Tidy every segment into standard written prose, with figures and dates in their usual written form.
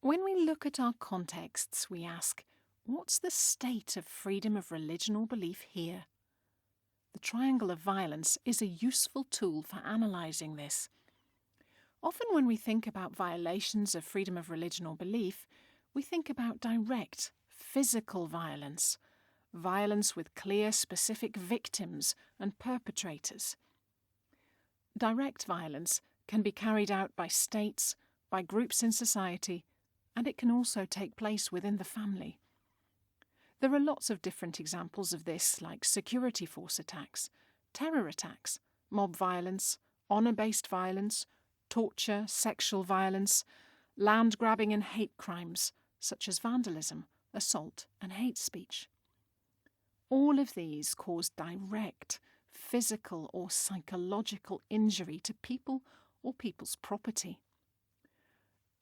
When we look at our contexts, we ask, what's the state of freedom of religion or belief here? The triangle of violence is a useful tool for analysing this. Often when we think about violations of freedom of religion or belief, we think about direct, physical violence, violence with clear, specific victims and perpetrators. Direct violence can be carried out by states, by groups in society, and it can also take place within the family. There are lots of different examples of this, like security force attacks, terror attacks, mob violence, honour-based violence, torture, sexual violence, land grabbing and hate crimes, such as vandalism, assault and hate speech. All of these cause direct, physical or psychological injury to people or people's property.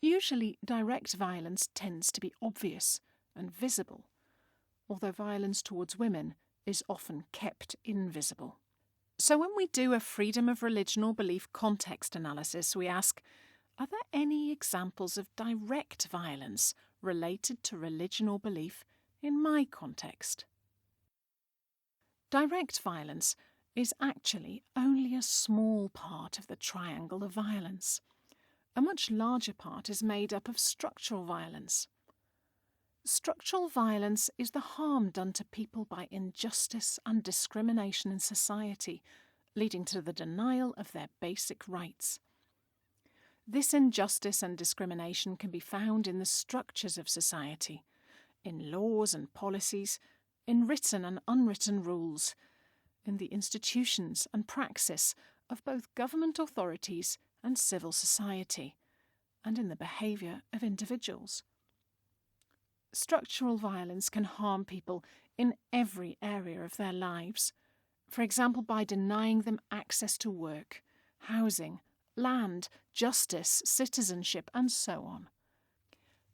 Usually, direct violence tends to be obvious and visible, although violence towards women is often kept invisible. So when we do a freedom of religion or belief context analysis, we ask, are there any examples of direct violence related to religion or belief in my context? Direct violence is actually only a small part of the triangle of violence. A much larger part is made up of structural violence. Structural violence is the harm done to people by injustice and discrimination in society, leading to the denial of their basic rights. This injustice and discrimination can be found in the structures of society, in laws and policies, in written and unwritten rules, in the institutions and praxis of both government authorities and civil society, and in the behaviour of individuals. Structural violence can harm people in every area of their lives, for example by denying them access to work, housing, land, justice, citizenship, and so on.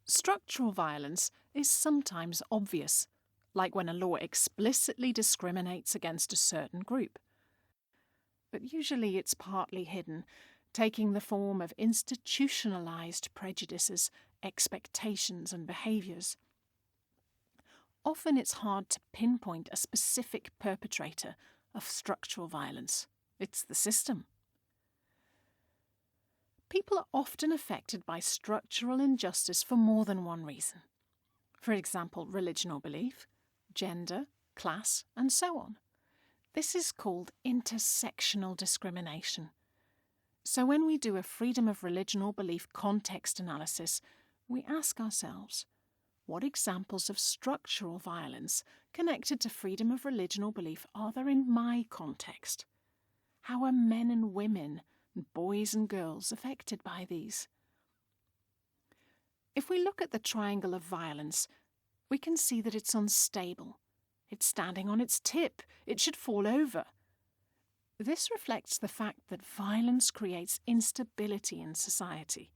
Structural violence is sometimes obvious, like when a law explicitly discriminates against a certain group. But usually it's partly hidden, taking the form of institutionalised prejudices, expectations and behaviours. Often it's hard to pinpoint a specific perpetrator of structural violence. It's the system. People are often affected by structural injustice for more than one reason. For example, religion or belief, gender, class, and so on. This is called intersectional discrimination. So when we do a freedom of religion or belief context analysis, we ask ourselves, what examples of structural violence connected to freedom of religion or belief are there in my context? How are men and women, boys and girls affected by these? If we look at the triangle of violence, we can see that it's unstable. It's standing on its tip. It should fall over. This reflects the fact that violence creates instability in society.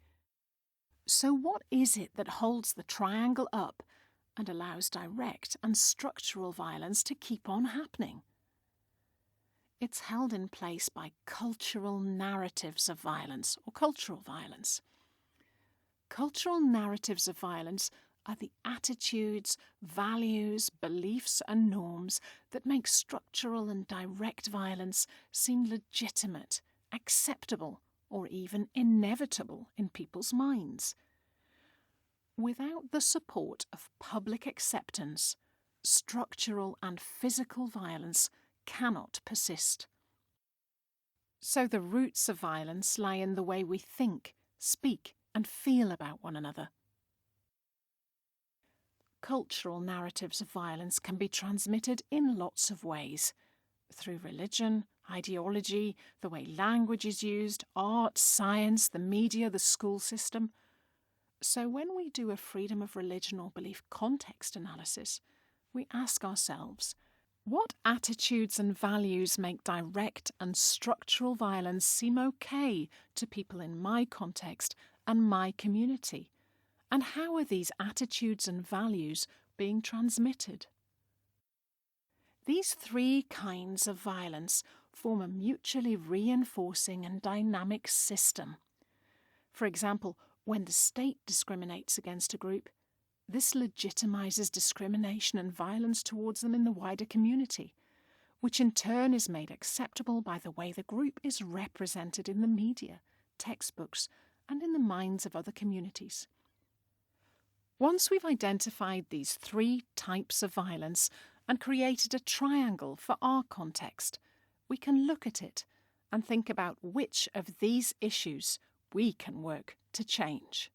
So what is it that holds the triangle up and allows direct and structural violence to keep on happening? It's held in place by cultural narratives of violence or cultural violence. Cultural narratives of violence are the attitudes, values, beliefs and norms that make structural and direct violence seem legitimate, acceptable, or even inevitable in people's minds. Without the support of public acceptance, structural and physical violence cannot persist. So the roots of violence lie in the way we think, speak, and feel about one another. Cultural narratives of violence can be transmitted in lots of ways, through religion, ideology, the way language is used, art, science, the media, the school system. So when we do a freedom of religion or belief context analysis, we ask ourselves, what attitudes and values make direct and structural violence seem okay to people in my context and my community? And how are these attitudes and values being transmitted? These three kinds of violence form a mutually reinforcing and dynamic system. For example, When the state discriminates against a group, this legitimizes discrimination and violence towards them in the wider community, which in turn is made acceptable by the way the group is represented in the media, textbooks, and in the minds of other communities. Once we've identified these 3 types of violence and created a triangle for our context, we can look at it and think about which of these issues we can work to change.